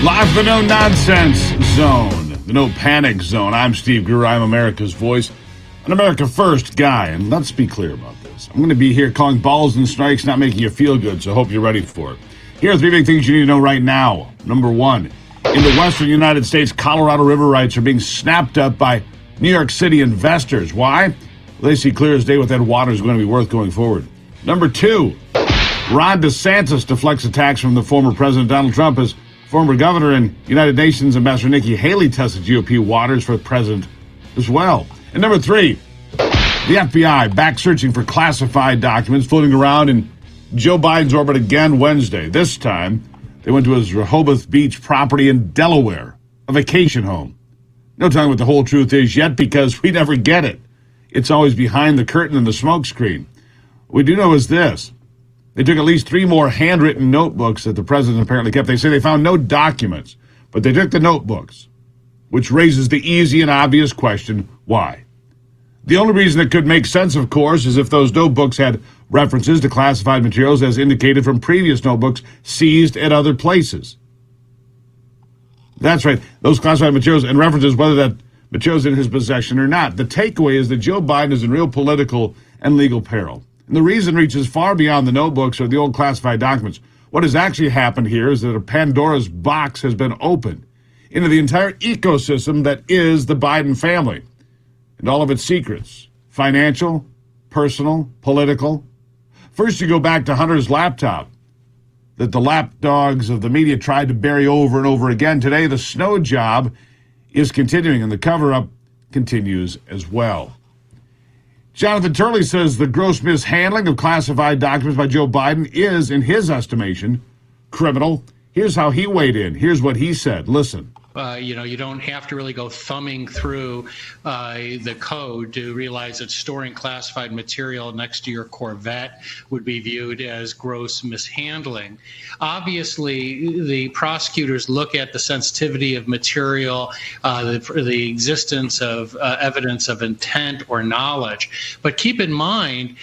Live from the No Nonsense Zone, the No Panic Zone. I'm Steve Gruber. I'm America's voice, an America First guy. And let's be clear about this. I'm going to be here calling balls and strikes, not making you feel good, so I hope you're ready for it. Here are three big things you need to know right now. Number one, in the western United States, Colorado river rights are being snapped up by New York City investors. Why? Well, they see clear as day what that water is going to be worth going forward. Number two, Ron DeSantis deflects attacks from the former President Donald Trump as former governor and United Nations Ambassador Nikki Haley tested GOP waters for the president as well. And number three, the FBI back searching for classified documents floating around in Joe Biden's orbit again Wednesday. This time, they went to his Rehoboth Beach property in Delaware, a vacation home. No telling what the whole truth is yet because we never get it. It's always behind the curtain and the smoke screen. What we do know is this. They took at least 3 more handwritten notebooks that the president apparently kept. They say they found no documents, but they took the notebooks, which raises the easy and obvious question, why? The only reason it could make sense, of course, is if those notebooks had references to classified materials as indicated from previous notebooks seized at other places. That's right, those classified materials and references, whether that material's in his possession or not. The takeaway is that Joe Biden is in real political and legal peril. And the reason reaches far beyond the notebooks or the old classified documents. What has actually happened here is that a Pandora's box has been opened into the entire ecosystem that is the Biden family and all of its secrets, financial, personal, political. First, you go back to Hunter's laptop that the lapdogs of the media tried to bury over and over again. Today, the snow job is continuing, and the cover-up continues as well. Jonathan Turley says the gross mishandling of classified documents by Joe Biden is, in his estimation, criminal. Here's how he weighed in. Here's what he said. Listen. You don't have to really go thumbing through the code to realize that storing classified material next to your Corvette would be viewed as gross mishandling. Obviously, the prosecutors look at the sensitivity of material, the existence of evidence of intent or knowledge. But keep in mind,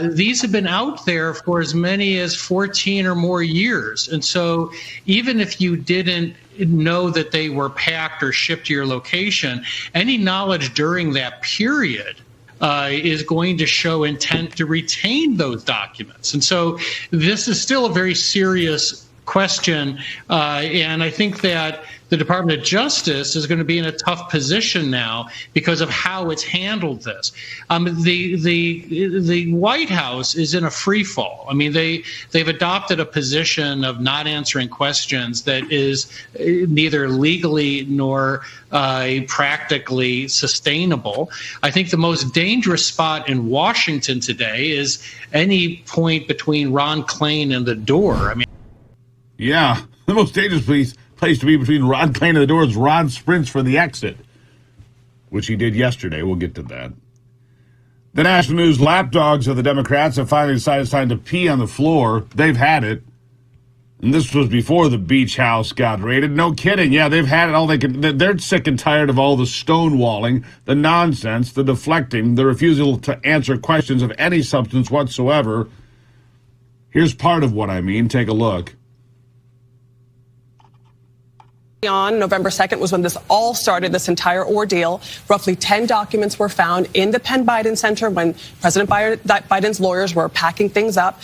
these have been out there for as many as 14 or more years. And so even if you didn't know that they were packed or shipped to your location, any knowledge during that period is going to show intent to retain those documents. And so this is still a very serious question. And I think that the Department of Justice is going to be in a tough position now because of how it's handled this. The White House is in a free fall. I mean, they've adopted a position of not answering questions that is neither legally nor practically sustainable. I think the most dangerous spot in Washington today is any point between Ron Klain and the door. I mean, yeah, the most dangerous place to be between Ron Klain and the door is Ron sprints for the exit, which he did yesterday. We'll get to that. The national news lapdogs of the Democrats have finally decided it's time to pee on the floor. They've had it. And this was before the beach house got raided. No kidding. Yeah, they've had it all they can. They're sick and tired of all the stonewalling, the nonsense, the deflecting, the refusal to answer questions of any substance whatsoever. Here's part of what I mean. Take a look. On November 2nd was when this all started, this entire ordeal. Roughly 10 documents were found in the Penn Biden Center when President Biden's lawyers were packing things up.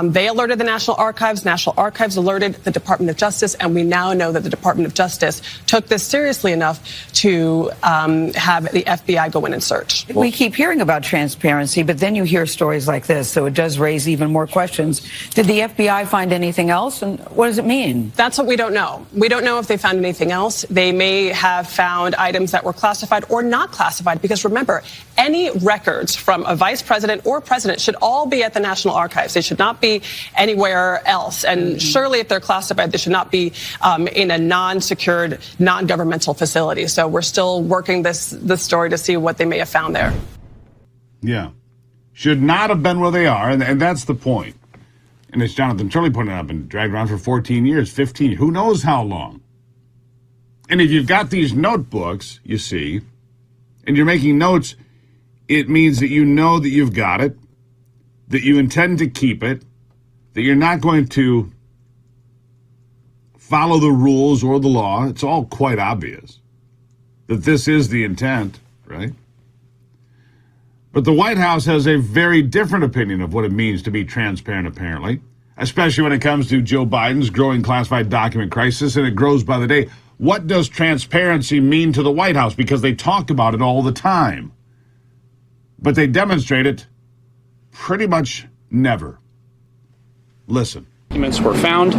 They alerted the National Archives. National Archives alerted the Department of Justice, and we now know that the Department of Justice took this seriously enough to have the FBI go in and search. We keep hearing about transparency, but then you hear stories like this, so it does raise even more questions. Did the FBI find anything else, and what does it mean? That's what we don't know. We don't know if they found anything else. They may have found items that were classified or not classified, because remember, any records from a vice president or president should all be at the National Archives. They should not be anywhere else. And surely if they're classified, they should not be in a non-secured, non-governmental facility. So we're still working this story to see what they may have found there. Yeah. Should not have been where they are, and that's the point. And as Jonathan Turley pointed out, been dragged around for 14 years, 15, who knows how long. And if you've got these notebooks, you see, and you're making notes, it means that you know that you've got it, that you intend to keep it, that you're not going to follow the rules or the law. It's all quite obvious that this is the intent, right? But the White House has a very different opinion of what it means to be transparent, apparently, especially when it comes to Joe Biden's growing classified document crisis, and it grows by the day. What does transparency mean to the White House? Because they talk about it all the time, but they demonstrate it pretty much never. Listen. Documents were found.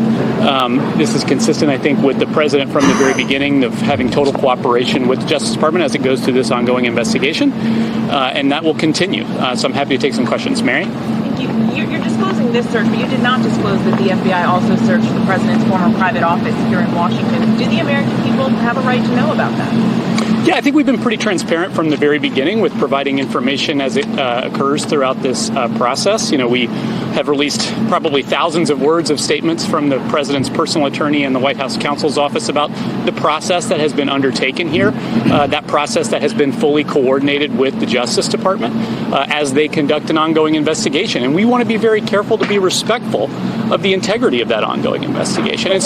This is consistent, I think, with the president from the very beginning of having total cooperation with the Justice Department as it goes through this ongoing investigation, and that will continue. So I'm happy to take some questions. Mary? Thank you. You're disclosing this search, but you did not disclose that the FBI also searched the president's former private office here in Washington. Do the American people have a right to know about that? Yeah, I think we've been pretty transparent from the very beginning with providing information as it occurs throughout this process. You know, we have released probably thousands of words of statements from the president's personal attorney and the White House counsel's office about the process that has been undertaken here, that process that has been fully coordinated with the Justice Department as they conduct an ongoing investigation. And we want to be very careful to be respectful of the integrity of that ongoing investigation. And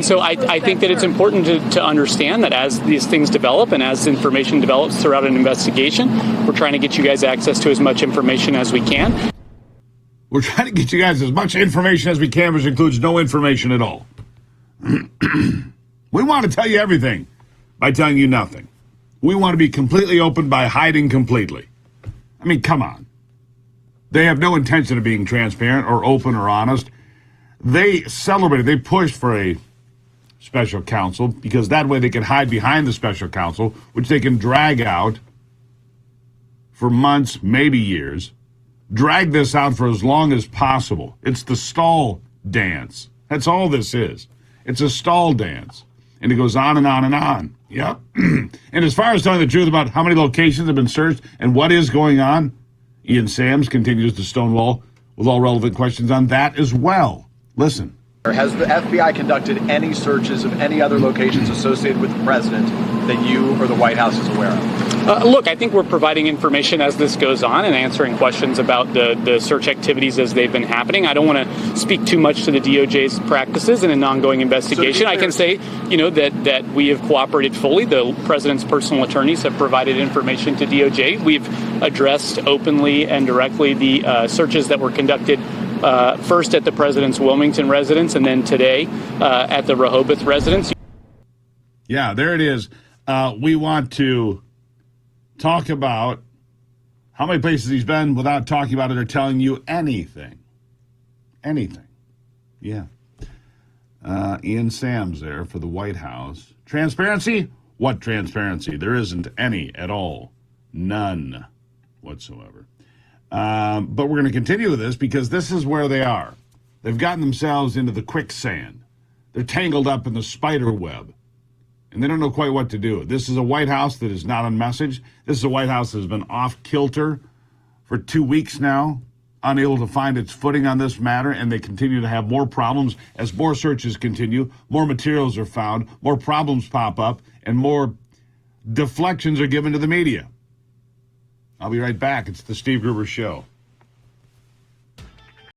so I think that it's important to understand that as these things develop and as information develops throughout an investigation, we're trying to get you guys access to as much information as we can. We're trying to get you guys as much information as we can, which includes no information at all. We want to tell you everything by telling you nothing. We want to be completely open by hiding completely. I mean, come on. They have no intention of being transparent or open or honest. They celebrated, they pushed for a special counsel because that way they can hide behind the special counsel, which they can drag out for months, maybe years. Drag this out for as long as possible. It's the stall dance. That's all this is. It's a stall dance. And it goes on and on and on. Yep. And as far as telling the truth about how many locations have been searched and what is going on, Ian Sams continues to stonewall with all relevant questions on that as well. Listen. Has the FBI conducted any searches of any other locations associated with the president that you or the White House is aware of? Look, I think we're providing information as this goes on and answering questions about the search activities as they've been happening. I don't want to speak too much to the DOJ's practices in an ongoing investigation. I can say, that we have cooperated fully. The president's personal attorneys have provided information to DOJ. We've addressed openly and directly the searches that were conducted first at the president's Wilmington residence and then today at the Rehoboth residence. Yeah, there it is. We want to talk about how many places he's been without talking about it or telling you anything. Anything. Yeah. Ian Sams there for the White House. Transparency? What transparency? There isn't any at all. None whatsoever. But we're going to continue with this because this is where they are. They've gotten themselves into the quicksand. They're tangled up in the spider web. And they don't know quite what to do. This is a White House that is not on message. This is a White House that has been off kilter for 2 weeks now, unable to find its footing on this matter, and they continue to have more problems as more searches continue, more materials are found, more problems pop up, and more deflections are given to the media. I'll be right back. It's the Steve Gruber Show.